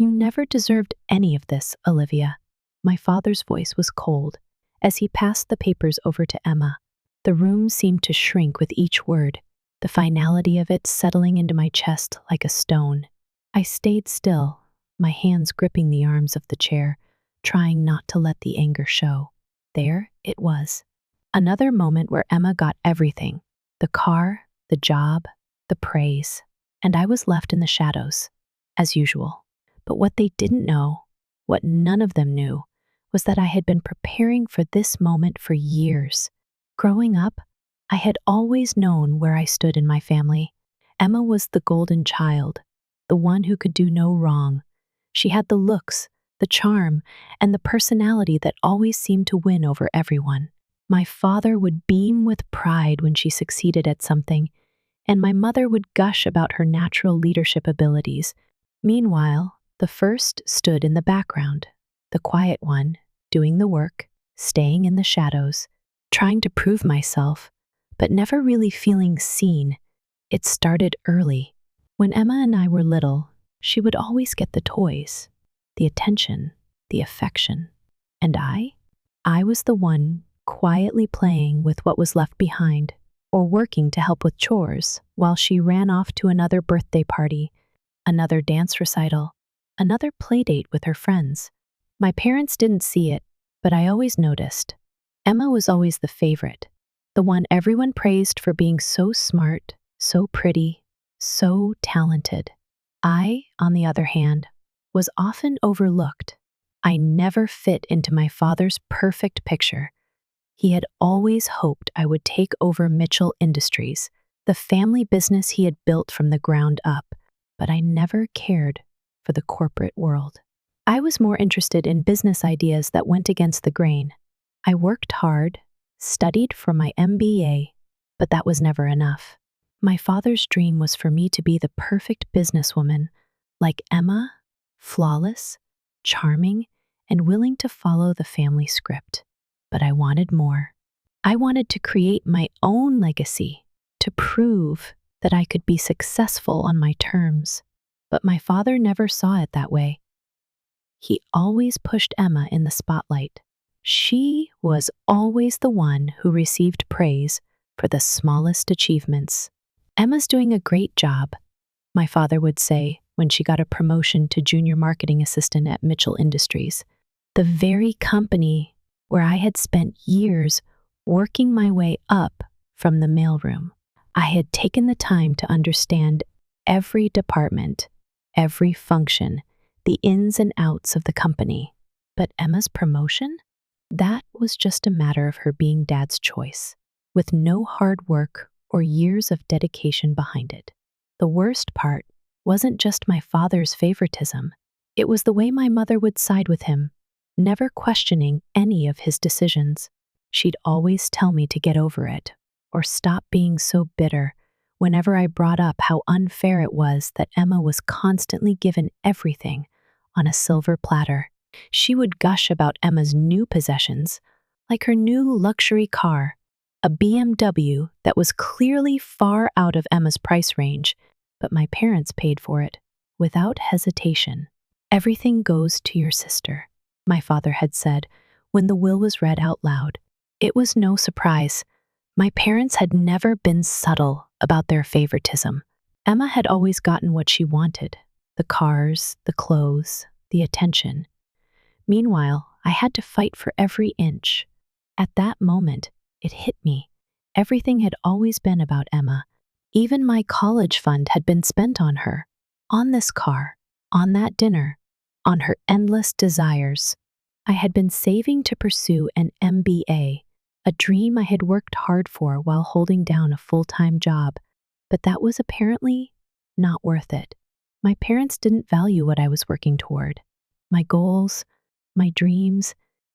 "You never deserved any of this, Olivia." My father's voice was cold as he passed the papers over to Emma. The room seemed to shrink with each word, the finality of it settling into my chest like a stone. I stayed still, my hands gripping the arms of the chair, trying not to let the anger show. There it was. Another moment where Emma got everything: the car, the job, the praise, and I was left in the shadows, as usual. But what they didn't know, what none of them knew, was that I had been preparing for this moment for years. Growing up, I had always known where I stood in my family. Emma was the golden child, the one who could do no wrong. She had the looks, the charm, and the personality that always seemed to win over everyone. My father would beam with pride when she succeeded at something, and my mother would gush about her natural leadership abilities. Meanwhile, the first stood in the background, the quiet one, doing the work, staying in the shadows, trying to prove myself, but never really feeling seen. It started early. When Emma and I were little, she would always get the toys, the attention, the affection. And I was the one quietly playing with what was left behind, or working to help with chores while she ran off to another birthday party, another dance recital, another playdate with her friends. My parents didn't see it, but I always noticed. Emma was always the favorite, the one everyone praised for being so smart, so pretty, so talented. I, on the other hand, was often overlooked. I never fit into my father's perfect picture. He had always hoped I would take over Mitchell Industries, the family business he had built from the ground up, but I never cared for the corporate world. I was more interested in business ideas that went against the grain. I worked hard, studied for my MBA, but that was never enough. My father's dream was for me to be the perfect businesswoman, like Emma, flawless, charming, and willing to follow the family script. But I wanted more. I wanted to create my own legacy, to prove that I could be successful on my terms. But my father never saw it that way. He always pushed Emma in the spotlight. She was always the one who received praise for the smallest achievements. "Emma's doing a great job," my father would say when she got a promotion to junior marketing assistant at Mitchell Industries, the very company where I had spent years working my way up from the mailroom. I had taken the time to understand every department, every function, the ins and outs of the company. But Emma's promotion? That was just a matter of her being Dad's choice, with no hard work or years of dedication behind it. The worst part wasn't just my father's favoritism. It was the way my mother would side with him, never questioning any of his decisions. She'd always tell me to get over it, or stop being so bitter, whenever I brought up how unfair it was that Emma was constantly given everything on a silver platter. She would gush about Emma's new possessions, like her new luxury car, a BMW that was clearly far out of Emma's price range, but my parents paid for it, without hesitation. "Everything goes to your sister," my father had said when the will was read out loud. It was no surprise. My parents had never been subtle about their favoritism. Emma had always gotten what she wanted: the cars, the clothes, the attention. Meanwhile, I had to fight for every inch. At that moment, it hit me. Everything had always been about Emma. Even my college fund had been spent on her, on this car, on that dinner, on her endless desires. I had been saving to pursue an MBA, a dream I had worked hard for while holding down a full-time job, but that was apparently not worth it. My parents didn't value what I was working toward. My goals, my dreams,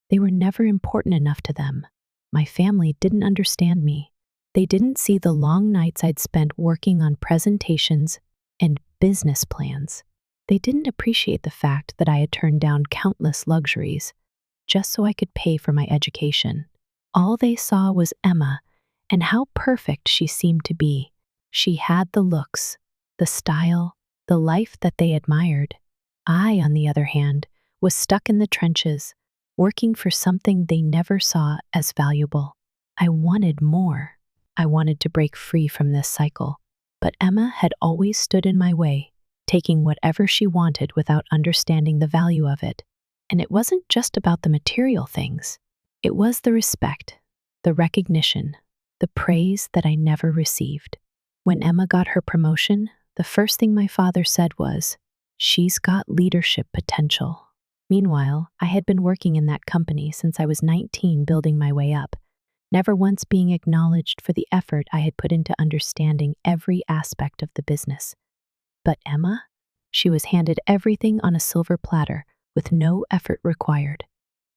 they were never important enough to them. My family didn't understand me. They didn't see the long nights I'd spent working on presentations and business plans. They didn't appreciate the fact that I had turned down countless luxuries just so I could pay for my education. All they saw was Emma and how perfect she seemed to be. She had the looks, the style, the life that they admired. I, on the other hand, was stuck in the trenches, working for something they never saw as valuable. I wanted more. I wanted to break free from this cycle. But Emma had always stood in my way, taking whatever she wanted without understanding the value of it. And it wasn't just about the material things. It was the respect, the recognition, the praise that I never received. When Emma got her promotion, the first thing my father said was, "She's got leadership potential." Meanwhile, I had been working in that company since I was 19, building my way up, never once being acknowledged for the effort I had put into understanding every aspect of the business. But Emma? She was handed everything on a silver platter, with no effort required.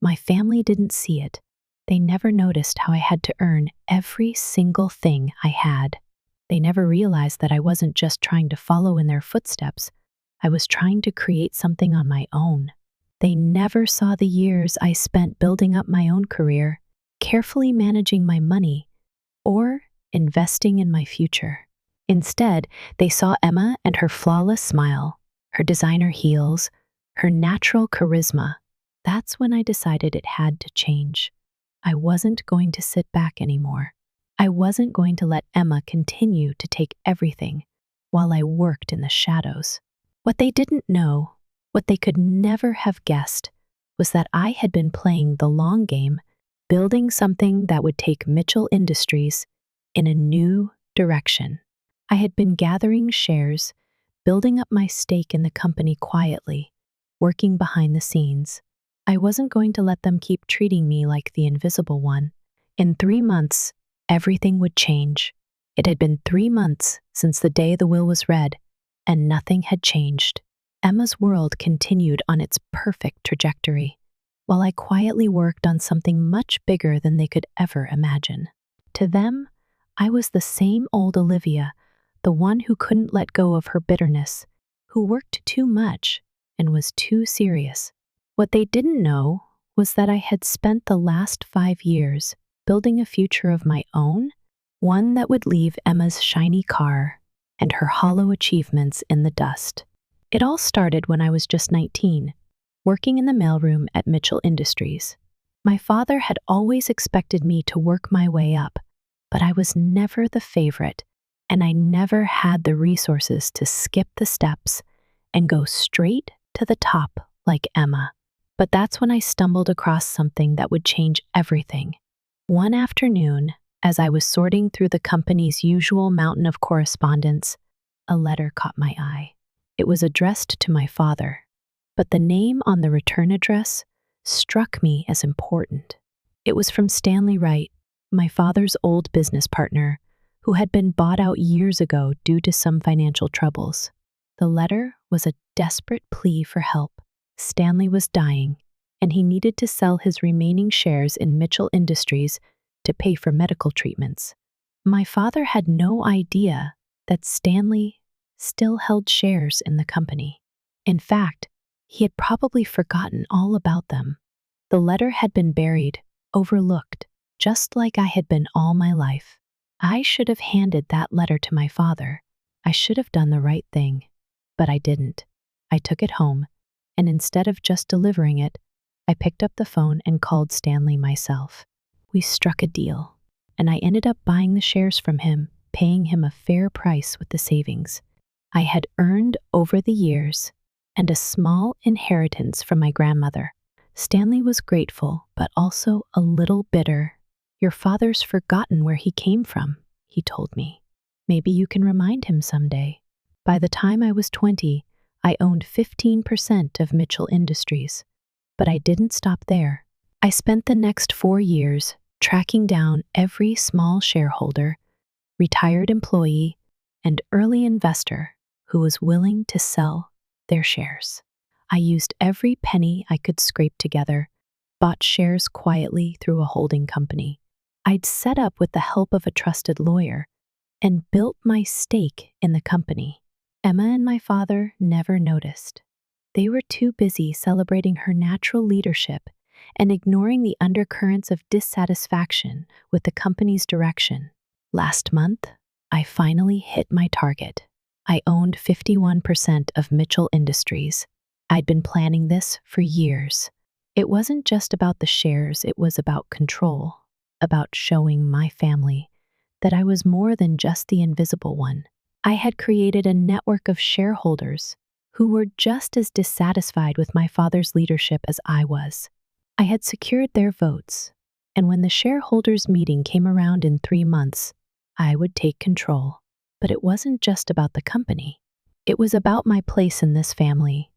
My family didn't see it. They never noticed how I had to earn every single thing I had. They never realized that I wasn't just trying to follow in their footsteps. I was trying to create something on my own. They never saw the years I spent building up my own career, carefully managing my money, or investing in my future. Instead, they saw Emma and her flawless smile, her designer heels, her natural charisma. That's when I decided it had to change. I wasn't going to sit back anymore. I wasn't going to let Emma continue to take everything while I worked in the shadows. What they didn't know, what they could never have guessed, was that I had been playing the long game, building something that would take Mitchell Industries in a new direction. I had been gathering shares, building up my stake in the company quietly, working behind the scenes. I wasn't going to let them keep treating me like the invisible one. In 3 months, everything would change. It had been 3 months since the day the will was read, and nothing had changed. Emma's world continued on its perfect trajectory, while I quietly worked on something much bigger than they could ever imagine. To them, I was the same old Olivia, the one who couldn't let go of her bitterness, who worked too much and was too serious. What they didn't know was that I had spent the last 5 years building a future of my own, one that would leave Emma's shiny car and her hollow achievements in the dust. It all started when I was just 19, working in the mailroom at Mitchell Industries. My father had always expected me to work my way up, but I was never the favorite, and I never had the resources to skip the steps and go straight to the top like Emma. But that's when I stumbled across something that would change everything. One afternoon, as I was sorting through the company's usual mountain of correspondence, a letter caught my eye. It was addressed to my father, but the name on the return address struck me as important. It was from Stanley Wright, my father's old business partner, who had been bought out years ago due to some financial troubles. The letter was a desperate plea for help. Stanley was dying, and he needed to sell his remaining shares in Mitchell Industries to pay for medical treatments. My father had no idea that Stanley still held shares in the company. In fact, he had probably forgotten all about them. The letter had been buried, overlooked, just like I had been all my life. I should have handed that letter to my father. I should have done the right thing, but I didn't. I took it home, and instead of just delivering it, I picked up the phone and called Stanley myself. We struck a deal, and I ended up buying the shares from him, paying him a fair price with the savings I had earned over the years and a small inheritance from my grandmother. Stanley was grateful, but also a little bitter. "Your father's forgotten where he came from," he told me. "Maybe you can remind him someday." By the time I was 20, I owned 15% of Mitchell Industries. But I didn't stop there. I spent the next 4 years tracking down every small shareholder, retired employee, and early investor who was willing to sell their shares. I used every penny I could scrape together, bought shares quietly through a holding company. I'd set up with the help of a trusted lawyer and built my stake in the company. Emma and my father never noticed. They were too busy celebrating her natural leadership and ignoring the undercurrents of dissatisfaction with the company's direction. Last month, I finally hit my target. I owned 51% of Mitchell Industries, I'd been planning this for years. It wasn't just about the shares, it was about control, about showing my family that I was more than just the invisible one. I had created a network of shareholders who were just as dissatisfied with my father's leadership as I was. I had secured their votes, and when the shareholders' meeting came around in 3 months, I would take control. But it wasn't just about the company. It was about my place in this family,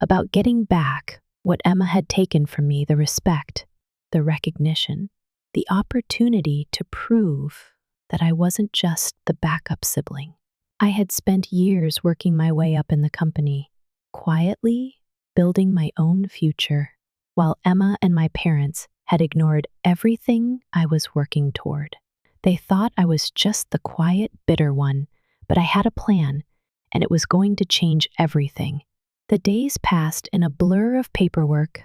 about getting back what Emma had taken from me, the respect, the recognition, the opportunity to prove that I wasn't just the backup sibling. I had spent years working my way up in the company, quietly building my own future, while Emma and my parents had ignored everything I was working toward. They thought I was just the quiet, bitter one, but I had a plan, and it was going to change everything. The days passed in a blur of paperwork,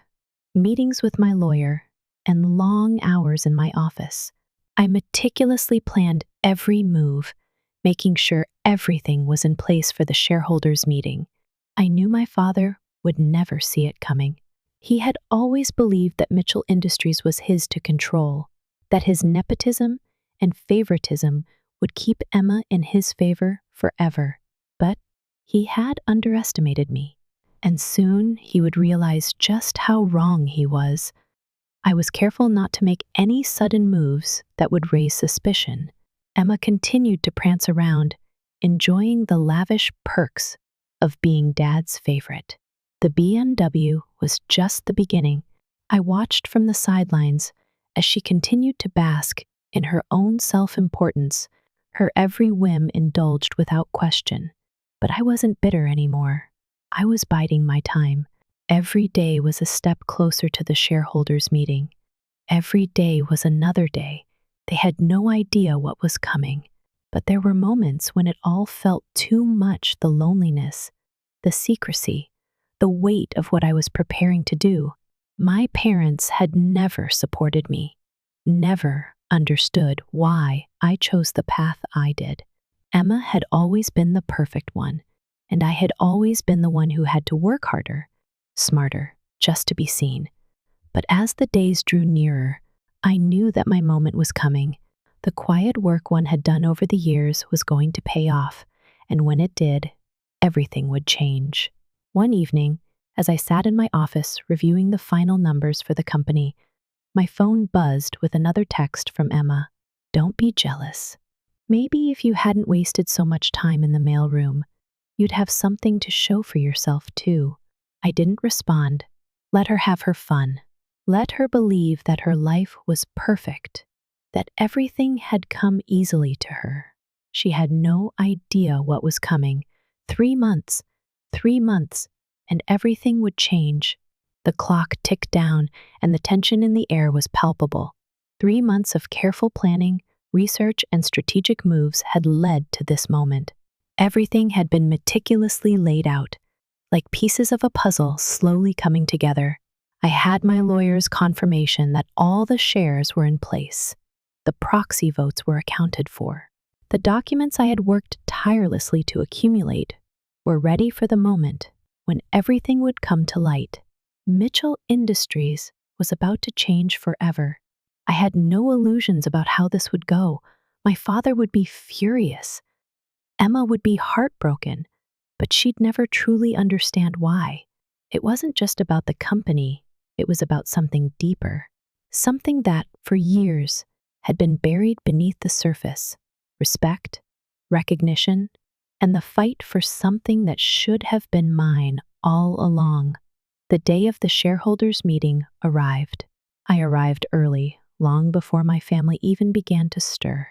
meetings with my lawyer, and long hours in my office. I meticulously planned every move, making sure everything was in place for the shareholders' meeting. I knew my father would never see it coming. He had always believed that Mitchell Industries was his to control, that his nepotism and favoritism would keep Emma in his favor forever. But he had underestimated me, and soon he would realize just how wrong he was. I was careful not to make any sudden moves that would raise suspicion. Emma continued to prance around, enjoying the lavish perks of being Dad's favorite. The BMW was just the beginning. I watched from the sidelines as she continued to bask in her own self-importance, her every whim indulged without question. But I wasn't bitter anymore. I was biding my time. Every day was a step closer to the shareholders' meeting. Every day was another day. They had no idea what was coming, but there were moments when it all felt too much: the loneliness, the secrecy, the weight of what I was preparing to do. My parents had never supported me, never understood why I chose the path I did. Emma had always been the perfect one, and I had always been the one who had to work harder, smarter, just to be seen. But as the days drew nearer, I knew that my moment was coming. The quiet work one had done over the years was going to pay off, and when it did, everything would change. One evening, as I sat in my office reviewing the final numbers for the company, my phone buzzed with another text from Emma. "Don't be jealous. Maybe if you hadn't wasted so much time in the mailroom, you'd have something to show for yourself too." I didn't respond. Let her have her fun. Let her believe that her life was perfect, that everything had come easily to her. She had no idea what was coming. 3 months, and everything would change. The clock ticked down, and the tension in the air was palpable. 3 months of careful planning, research, and strategic moves had led to this moment. Everything had been meticulously laid out, like pieces of a puzzle slowly coming together. I had my lawyer's confirmation that all the shares were in place. The proxy votes were accounted for. The documents I had worked tirelessly to accumulate were ready for the moment when everything would come to light. Mitchell Industries was about to change forever. I had no illusions about how this would go. My father would be furious. Emma would be heartbroken, but she'd never truly understand why. It wasn't just about the company, it was about something deeper, something that, for years, had been buried beneath the surface: respect, recognition, and the fight for something that should have been mine all along. The day of the shareholders' meeting arrived. I arrived early, long before my family even began to stir.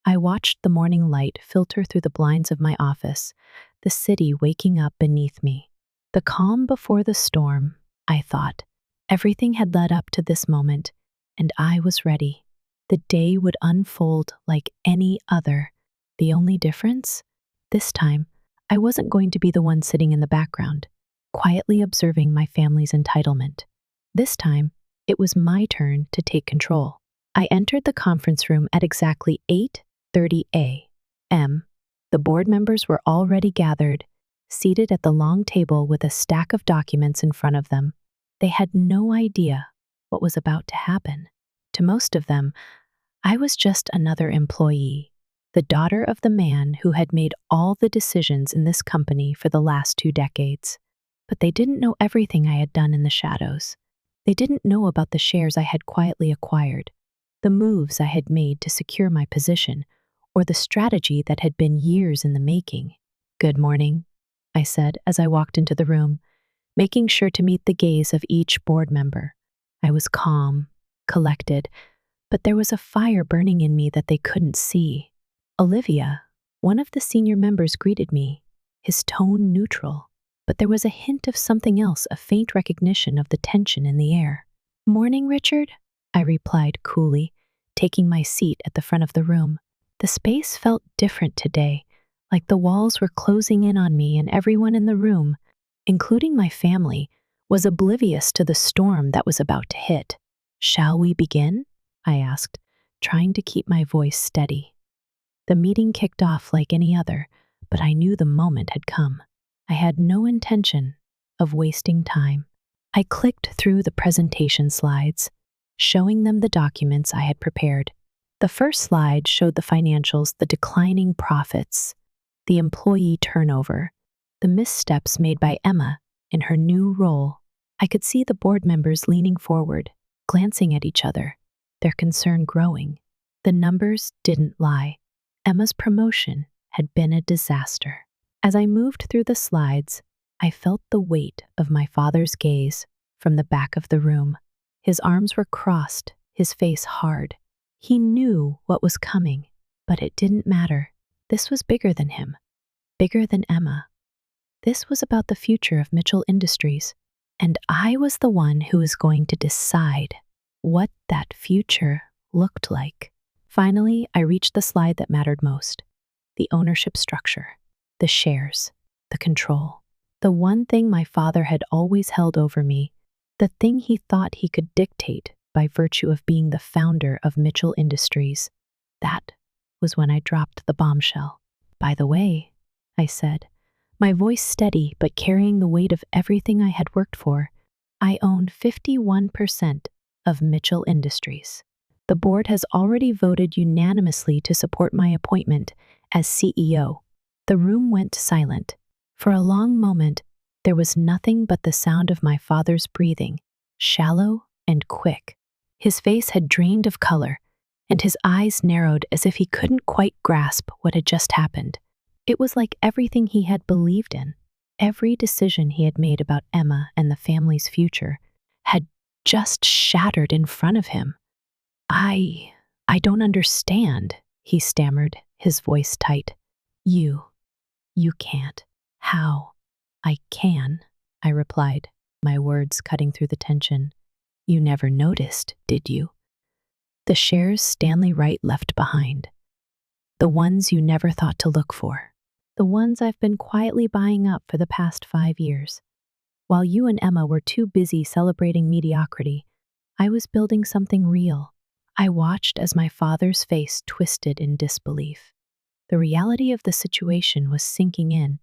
I watched the morning light filter through the blinds of my office, the city waking up beneath me. The calm before the storm, I thought. Everything had led up to this moment, and I was ready. The day would unfold like any other. The only difference? This time, I wasn't going to be the one sitting in the background, quietly observing my family's entitlement. This time, it was my turn to take control. I entered the conference room at exactly 8:30 a.m. The board members were already gathered, seated at the long table with a stack of documents in front of them. They had no idea what was about to happen. To most of them, I was just another employee, the daughter of the man who had made all the decisions in this company for the last 2 decades. But they didn't know everything I had done in the shadows. They didn't know about the shares I had quietly acquired, the moves I had made to secure my position, or the strategy that had been years in the making. "Good morning," I said as I walked into the room, making sure to meet the gaze of each board member. I was calm, collected, but there was a fire burning in me that they couldn't see. Olivia, one of the senior members, greeted me, his tone neutral, but there was a hint of something else, a faint recognition of the tension in the air. "Morning, Richard," I replied coolly, taking my seat at the front of the room. The space felt different today, like the walls were closing in on me, and everyone in the room, including my family, was oblivious to the storm that was about to hit. "Shall we begin?" I asked, trying to keep my voice steady. The meeting kicked off like any other, but I knew the moment had come. I had no intention of wasting time. I clicked through the presentation slides, showing them the documents I had prepared. The first slide showed the financials, the declining profits, the employee turnover, the missteps made by Emma in her new role. I could see the board members leaning forward, glancing at each other, their concern growing. The numbers didn't lie. Emma's promotion had been a disaster. As I moved through the slides, I felt the weight of my father's gaze from the back of the room. His arms were crossed, his face hard. He knew what was coming, but it didn't matter. This was bigger than him, bigger than Emma. This was about the future of Mitchell Industries, and I was the one who was going to decide what that future looked like. Finally, I reached the slide that mattered most: the ownership structure, the shares, the control. The one thing my father had always held over me, the thing he thought he could dictate by virtue of being the founder of Mitchell Industries. That was when I dropped the bombshell. "By the way," I said, my voice steady but carrying the weight of everything I had worked for, "I own 51% of Mitchell Industries. The board has already voted unanimously to support my appointment as CEO." The room went silent. For a long moment, there was nothing but the sound of my father's breathing, shallow and quick. His face had drained of color, and his eyes narrowed as if he couldn't quite grasp what had just happened. It was like everything he had believed in, every decision he had made about Emma and the family's future, had just shattered in front of him. I don't understand," he stammered, his voice tight. You can't." "How? I can," I replied, my words cutting through the tension. "You never noticed, did you? The shares Stanley Wright left behind. The ones you never thought to look for. The ones I've been quietly buying up for the past 5 years. While you and Emma were too busy celebrating mediocrity, I was building something real." I watched as my father's face twisted in disbelief. The reality of the situation was sinking in,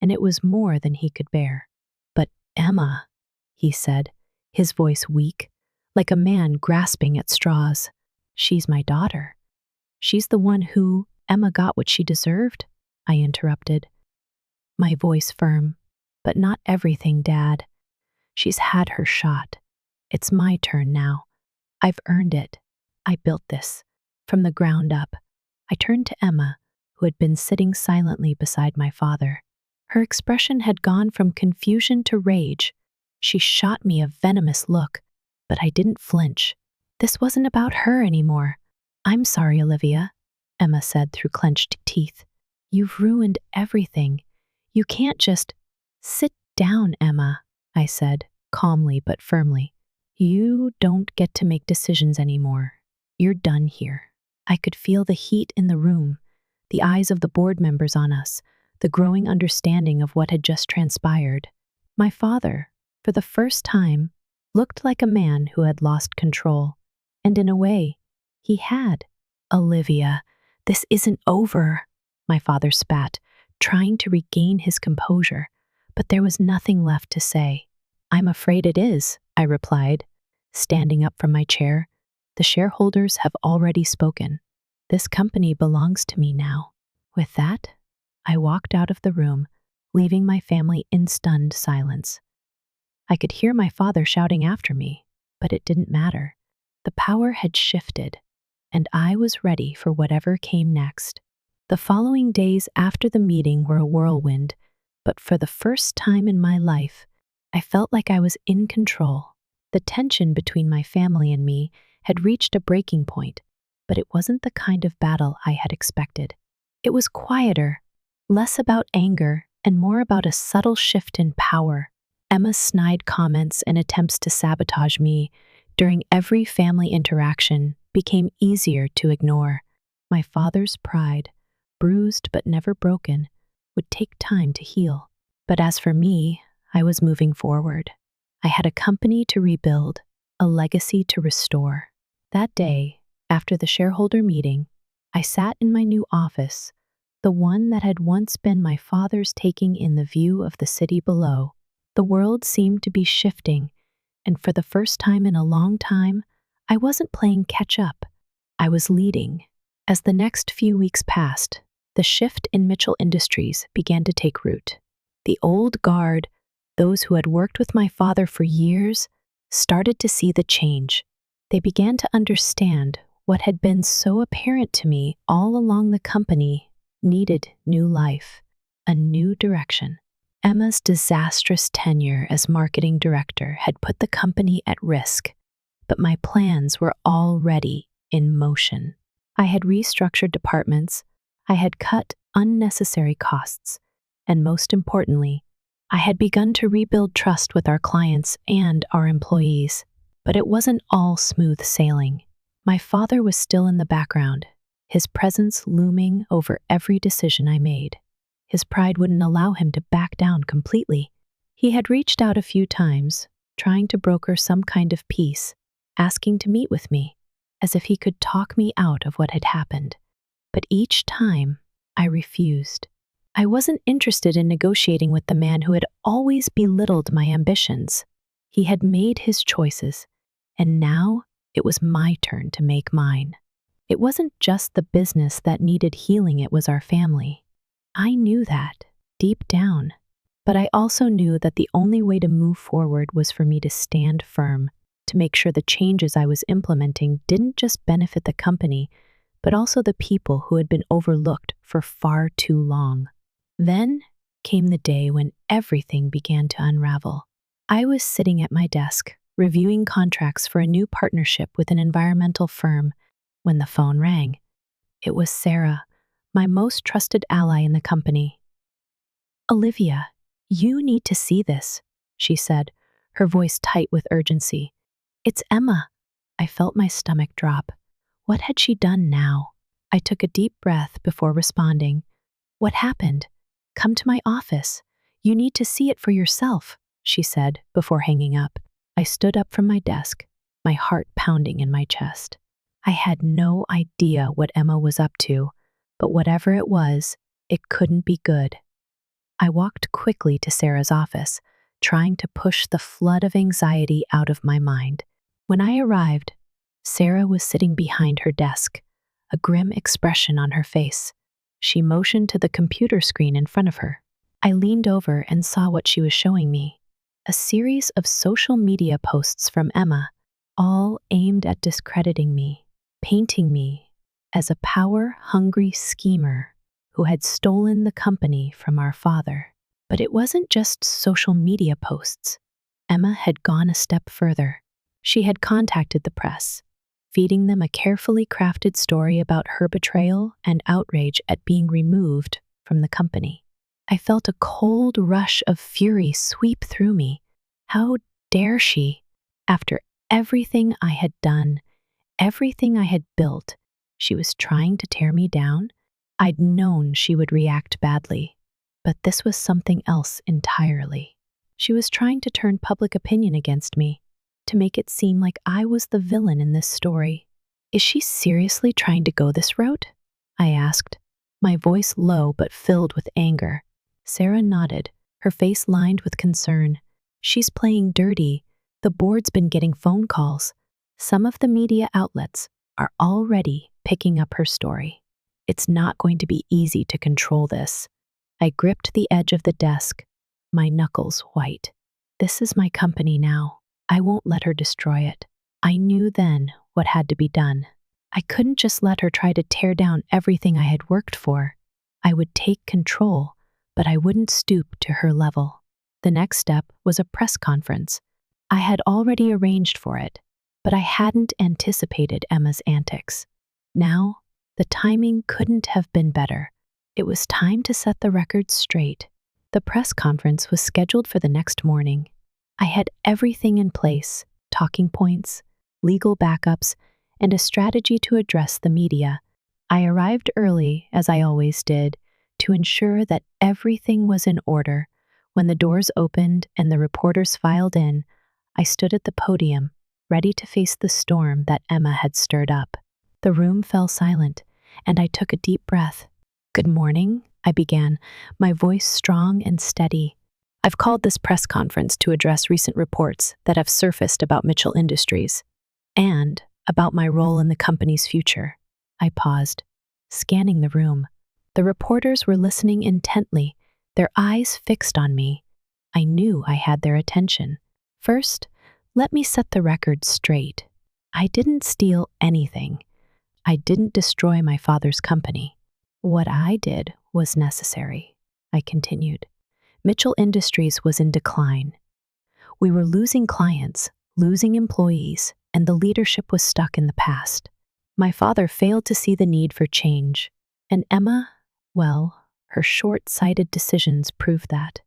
and it was more than he could bear. "But Emma," he said, his voice weak, like a man grasping at straws. "She's my daughter. She's the one who..." "Emma got what she deserved," I interrupted, my voice firm. "But not everything, Dad. She's had her shot. It's my turn now. I've earned it. I built this, from the ground up." I turned to Emma, who had been sitting silently beside my father. Her expression had gone from confusion to rage. She shot me a venomous look, but I didn't flinch. This wasn't about her anymore. "I'm sorry, Olivia," Emma said through clenched teeth. "You've ruined everything. You can't just..." "Sit down, Emma," I said, calmly but firmly. "You don't get to make decisions anymore. You're done here." I could feel the heat in the room, the eyes of the board members on us, the growing understanding of what had just transpired. My father, for the first time, looked like a man who had lost control. And in a way, he had. "Olivia, this isn't over," my father spat, trying to regain his composure, but there was nothing left to say. "I'm afraid it is," I replied, standing up from my chair. "The shareholders have already spoken. This company belongs to me now." With that, I walked out of the room, leaving my family in stunned silence. I could hear my father shouting after me, but it didn't matter. The power had shifted, and I was ready for whatever came next. The following days after the meeting were a whirlwind, but for the first time in my life, I felt like I was in control. The tension between my family and me had reached a breaking point, but it wasn't the kind of battle I had expected. It was quieter, less about anger, and more about a subtle shift in power. Emma's snide comments and attempts to sabotage me during every family interaction became easier to ignore. My father's pride, bruised but never broken, would take time to heal. But as for me, I was moving forward. I had a company to rebuild, a legacy to restore. That day, after the shareholder meeting, I sat in my new office, the one that had once been my father's, taking in the view of the city below. The world seemed to be shifting, and for the first time in a long time, I wasn't playing catch-up. I was leading. As the next few weeks passed, the shift in Mitchell Industries began to take root. The old guard, those who had worked with my father for years, started to see the change. They began to understand what had been so apparent to me all along: the company needed new life, a new direction. Emma's disastrous tenure as marketing director had put the company at risk, but my plans were already in motion. I had restructured departments, I had cut unnecessary costs, and most importantly, I had begun to rebuild trust with our clients and our employees. But it wasn't all smooth sailing. My father was still in the background, his presence looming over every decision I made. His pride wouldn't allow him to back down completely. He had reached out a few times, trying to broker some kind of peace, asking to meet with me, as if he could talk me out of what had happened. But each time, I refused. I wasn't interested in negotiating with the man who had always belittled my ambitions. He had made his choices, and now it was my turn to make mine. It wasn't just the business that needed healing, it was our family. I knew that, deep down, but I also knew that the only way to move forward was for me to stand firm, to make sure the changes I was implementing didn't just benefit the company, but also the people who had been overlooked for far too long. Then came the day when everything began to unravel. I was sitting at my desk, reviewing contracts for a new partnership with an environmental firm, when the phone rang. It was Sarah, my most trusted ally in the company. "Olivia, you need to see this," she said, her voice tight with urgency. "It's Emma." I felt my stomach drop. What had she done now? I took a deep breath before responding. "What happened? Come to my office. You need to see it for yourself," she said before hanging up. I stood up from my desk, my heart pounding in my chest. I had no idea what Emma was up to, but whatever it was, it couldn't be good. I walked quickly to Sarah's office, trying to push the flood of anxiety out of my mind. When I arrived, Sarah was sitting behind her desk, a grim expression on her face. She motioned to the computer screen in front of her. I leaned over and saw what she was showing me: a series of social media posts from Emma, all aimed at discrediting me, painting me as a power-hungry schemer who had stolen the company from our father. But it wasn't just social media posts. Emma had gone a step further. She had contacted the press, feeding them a carefully crafted story about her betrayal and outrage at being removed from the company. I felt a cold rush of fury sweep through me. How dare she? After everything I had done, everything I had built, she was trying to tear me down? I'd known she would react badly, but this was something else entirely. She was trying to turn public opinion against me, to make it seem like I was the villain in this story. Is she seriously trying to go this route? I asked, my voice low but filled with anger. Sarah nodded, her face lined with concern. She's playing dirty. The board's been getting phone calls. Some of the media outlets are already picking up her story. It's not going to be easy to control this. I gripped the edge of the desk, my knuckles white. This is my company now. I won't let her destroy it. I knew then what had to be done. I couldn't just let her try to tear down everything I had worked for. I would take control, but I wouldn't stoop to her level. The next step was a press conference. I had already arranged for it, but I hadn't anticipated Emma's antics. Now, the timing couldn't have been better. It was time to set the record straight. The press conference was scheduled for the next morning. I had everything in place, talking points, legal backups, and a strategy to address the media. I arrived early, as I always did, to ensure that everything was in order. When the doors opened and the reporters filed in, I stood at the podium, ready to face the storm that Emma had stirred up. The room fell silent, and I took a deep breath. "Good morning," I began, my voice strong and steady. "I've called this press conference to address recent reports that have surfaced about Mitchell Industries and about my role in the company's future." I paused, scanning the room. The reporters were listening intently, their eyes fixed on me. I knew I had their attention. First, let me set the record straight. I didn't steal anything. I didn't destroy my father's company. What I did was necessary, I continued. Mitchell Industries was in decline. We were losing clients, losing employees, and the leadership was stuck in the past. My father failed to see the need for change, and Emma, well, her short-sighted decisions proved that.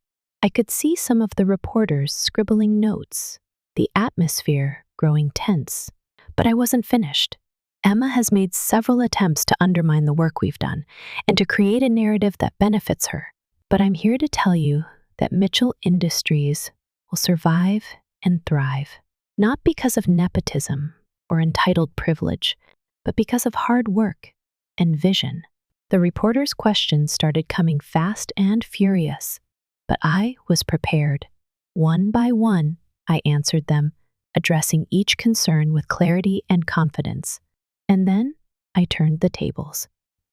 I could see some of the reporters scribbling notes, the atmosphere growing tense. But I wasn't finished. Emma has made several attempts to undermine the work we've done and to create a narrative that benefits her. But I'm here to tell you that Mitchell Industries will survive and thrive, not because of nepotism or entitled privilege, but because of hard work and vision. The reporters' questions started coming fast and furious, but I was prepared. One by one, I answered them, addressing each concern with clarity and confidence. And then I turned the tables.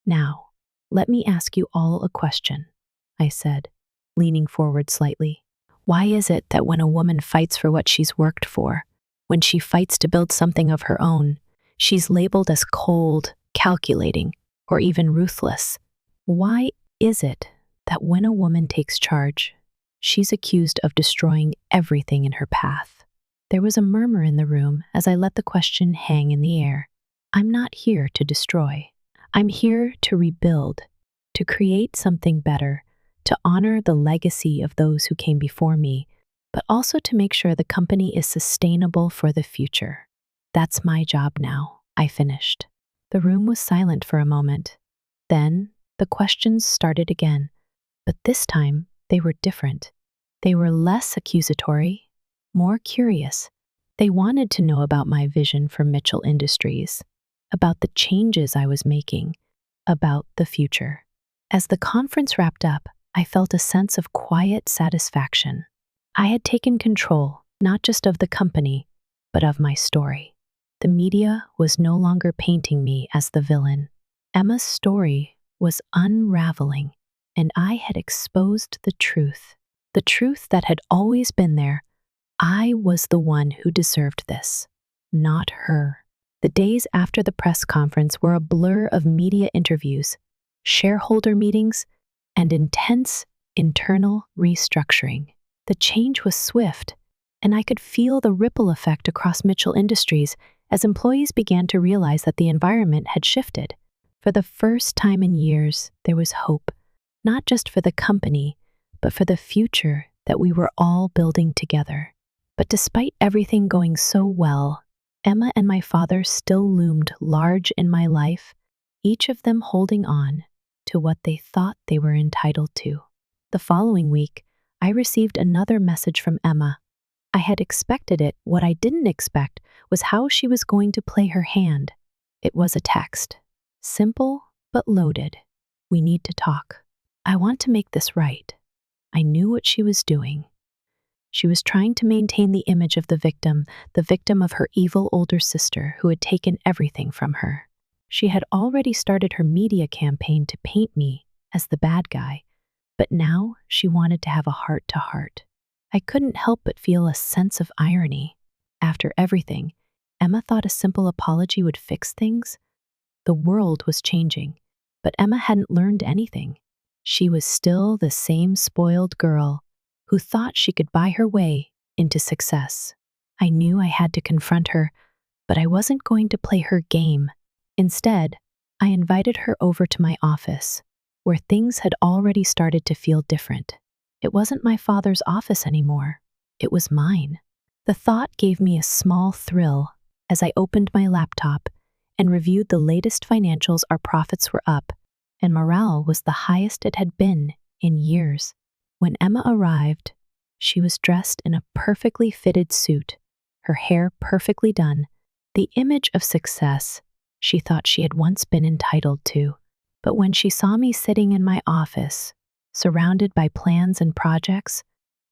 "Now, let me ask you all a question," I said, leaning forward slightly. "Why is it that when a woman fights for what she's worked for, when she fights to build something of her own, she's labeled as cold, calculating, or even ruthless? Why is it that when a woman takes charge, she's accused of destroying everything in her path?" There was a murmur in the room as I let the question hang in the air. I'm not here to destroy. I'm here to rebuild, to create something better, to honor the legacy of those who came before me, but also to make sure the company is sustainable for the future. That's my job now, I finished. The room was silent for a moment. Then the questions started again, but this time they were different. They were less accusatory, more curious. They wanted to know about my vision for Mitchell Industries, about the changes I was making, about the future. As the conference wrapped up, I felt a sense of quiet satisfaction. I had taken control, not just of the company, but of my story. The media was no longer painting me as the villain. Emma's story was unraveling, and I had exposed the truth that had always been there. I was the one who deserved this, not her. The days after the press conference were a blur of media interviews, shareholder meetings, and intense internal restructuring. The change was swift, and I could feel the ripple effect across Mitchell Industries as employees began to realize that the environment had shifted. For the first time in years, there was hope, not just for the company, but for the future that we were all building together. But despite everything going so well, Emma and my father still loomed large in my life, each of them holding on to what they thought they were entitled to. The following week, I received another message from Emma. I had expected it. What I didn't expect was how she was going to play her hand. It was a text, simple but loaded. we need to talk. I want to make this right." I knew what she was doing. She was trying to maintain the image of the victim of her evil older sister who had taken everything from her. She had already started her media campaign to paint me as the bad guy, but now she wanted to have a heart-to-heart. I couldn't help but feel a sense of irony. After everything, Emma thought a simple apology would fix things. The world was changing, but Emma hadn't learned anything. She was still the same spoiled girl who thought she could buy her way into success. I knew I had to confront her, but I wasn't going to play her game. Instead, I invited her over to my office, where things had already started to feel different. It wasn't my father's office anymore. It was mine. The thought gave me a small thrill as I opened my laptop and reviewed the latest financials. Our profits were up, and morale was the highest it had been in years. When Emma arrived, she was dressed in a perfectly fitted suit, her hair perfectly done, the image of success she thought she had once been entitled to. But when she saw me sitting in my office, surrounded by plans and projects,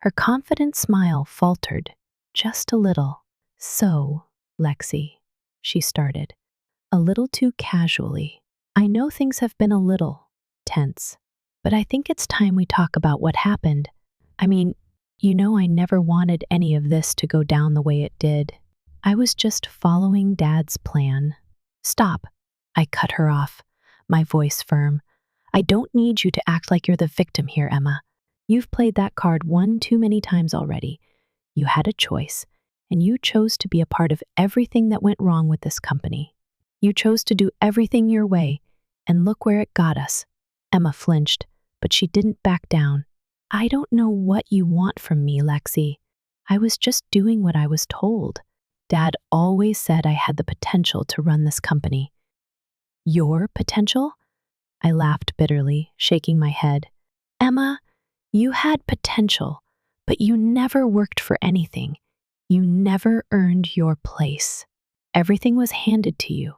her confident smile faltered just a little. "So, Lexi," she started, a little too casually, "I know things have been a little tense, but I think it's time we talk about what happened. I mean, I never wanted any of this to go down the way it did. I was just following Dad's plan." "Stop," I cut her off, my voice firm. "I don't need you to act like you're the victim here, Emma. You've played that card one too many times already. You had a choice, and you chose to be a part of everything that went wrong with this company. You chose to do everything your way, and look where it got us." Emma flinched, but she didn't back down. "I don't know what you want from me, Lexi. I was just doing what I was told. Dad always said I had the potential to run this company." "Your potential?" I laughed bitterly, shaking my head. "Emma, you had potential, but you never worked for anything. You never earned your place. Everything was handed to you.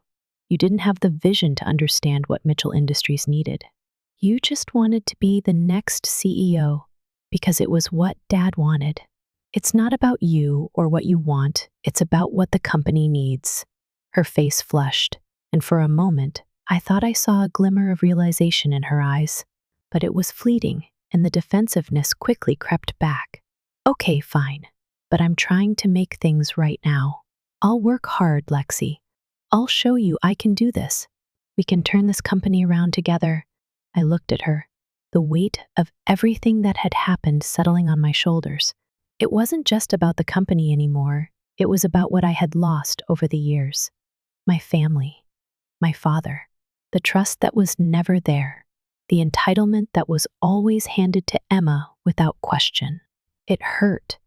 You didn't have the vision to understand what Mitchell Industries needed. You just wanted to be the next CEO because it was what Dad wanted. It's not about you or what you want, it's about what the company needs." Her face flushed, and for a moment, I thought I saw a glimmer of realization in her eyes, but it was fleeting, and the defensiveness quickly crept back. "Okay, fine, but I'm trying to make things right now. I'll work hard, Lexi. I'll show you I can do this. We can turn this company around together." I looked at her, the weight of everything that had happened settling on my shoulders. It wasn't just about the company anymore. It was about what I had lost over the years. My family, my father, the trust that was never there, the entitlement that was always handed to Emma without question. It hurt,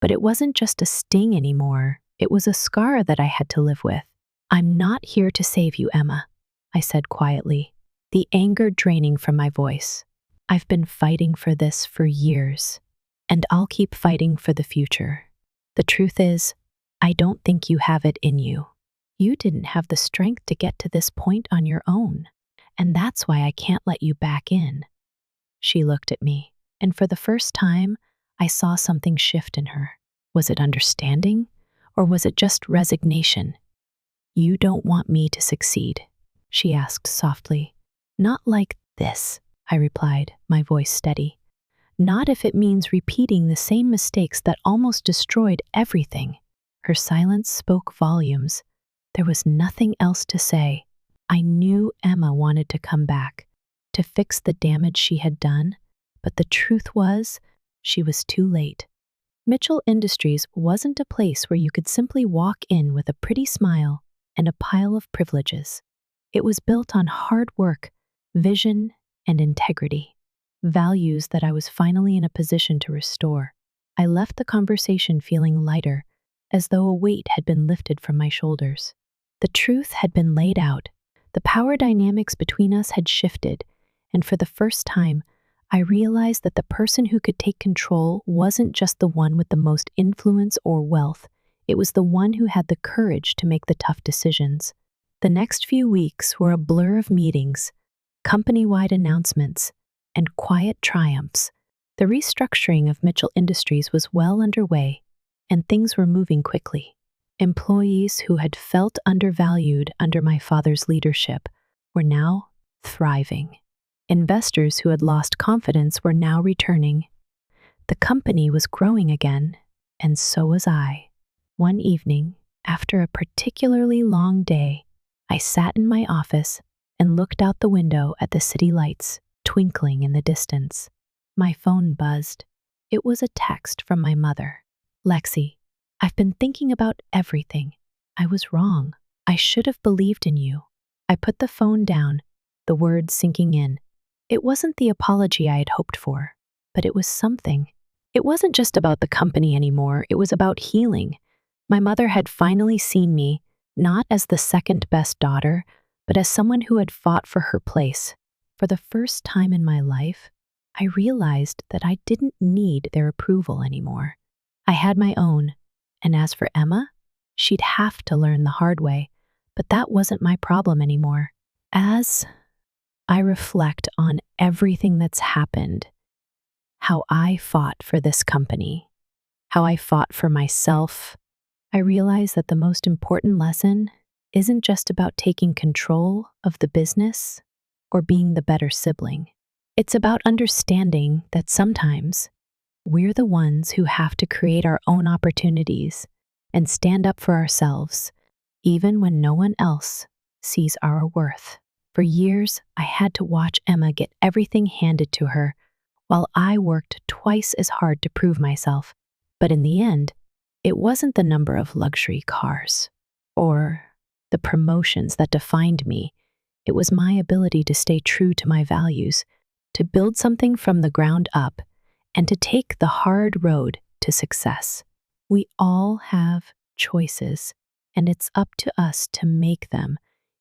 but it wasn't just a sting anymore. It was a scar that I had to live with. "I'm not here to save you, Emma," I said quietly, the anger draining from my voice. "I've been fighting for this for years, and I'll keep fighting for the future. The truth is, I don't think you have it in you. You didn't have the strength to get to this point on your own, and that's why I can't let you back in." She looked at me, and for the first time, I saw something shift in her. Was it understanding, or was it just resignation? "You don't want me to succeed?" she asked softly. "Not like this," I replied, my voice steady. "Not if it means repeating the same mistakes that almost destroyed everything." Her silence spoke volumes. There was nothing else to say. I knew Emma wanted to come back, to fix the damage she had done, but the truth was, she was too late. Mitchell Industries wasn't a place where you could simply walk in with a pretty smile and a pile of privileges. It was built on hard work, vision, and integrity, values that I was finally in a position to restore. I left the conversation feeling lighter, as though a weight had been lifted from my shoulders. The truth had been laid out, the power dynamics between us had shifted, and for the first time, I realized that the person who could take control wasn't just the one with the most influence or wealth, it was the one who had the courage to make the tough decisions. The next few weeks were a blur of meetings, company-wide announcements, and quiet triumphs. The restructuring of Mitchell Industries was well underway, and things were moving quickly. Employees who had felt undervalued under my father's leadership were now thriving. Investors who had lost confidence were now returning. The company was growing again, and so was I. One evening, after a particularly long day, I sat in my office and looked out the window at the city lights twinkling in the distance. My phone buzzed. It was a text from my mother. "Lexi, I've been thinking about everything. I was wrong. I should have believed in you." I put the phone down, the words sinking in. It wasn't the apology I had hoped for, but it was something. It wasn't just about the company anymore, it was about healing. My mother had finally seen me, not as the second best daughter, but as someone who had fought for her place. For the first time in my life, I realized that I didn't need their approval anymore. I had my own, and as for Emma, she'd have to learn the hard way, but that wasn't my problem anymore. As I reflect on everything that's happened, how I fought for this company, how I fought for myself, I realize that the most important lesson isn't just about taking control of the business or being the better sibling. It's about understanding that sometimes we're the ones who have to create our own opportunities and stand up for ourselves, even when no one else sees our worth. For years, I had to watch Emma get everything handed to her, while I worked twice as hard to prove myself. But in the end, it wasn't the number of luxury cars or the promotions that defined me. It was my ability to stay true to my values, to build something from the ground up, and to take the hard road to success. We all have choices, and it's up to us to make them,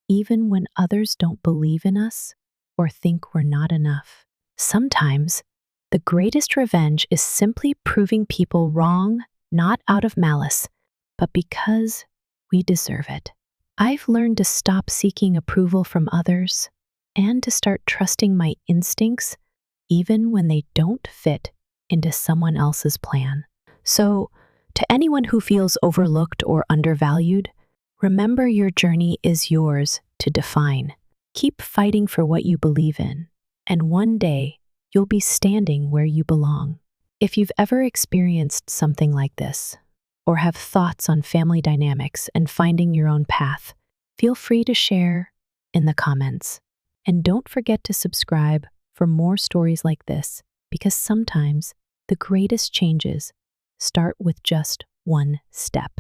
even when others don't believe in us or think we're not enough. Sometimes, the greatest revenge is simply proving people wrong, not out of malice, but because we deserve it. I've learned to stop seeking approval from others and to start trusting my instincts, even when they don't fit into someone else's plan. So, to anyone who feels overlooked or undervalued, remember your journey is yours to define. Keep fighting for what you believe in, and one day you'll be standing where you belong. If you've ever experienced something like this, or have thoughts on family dynamics and finding your own path, feel free to share in the comments. And don't forget to subscribe for more stories like this, because sometimes the greatest changes start with just one step.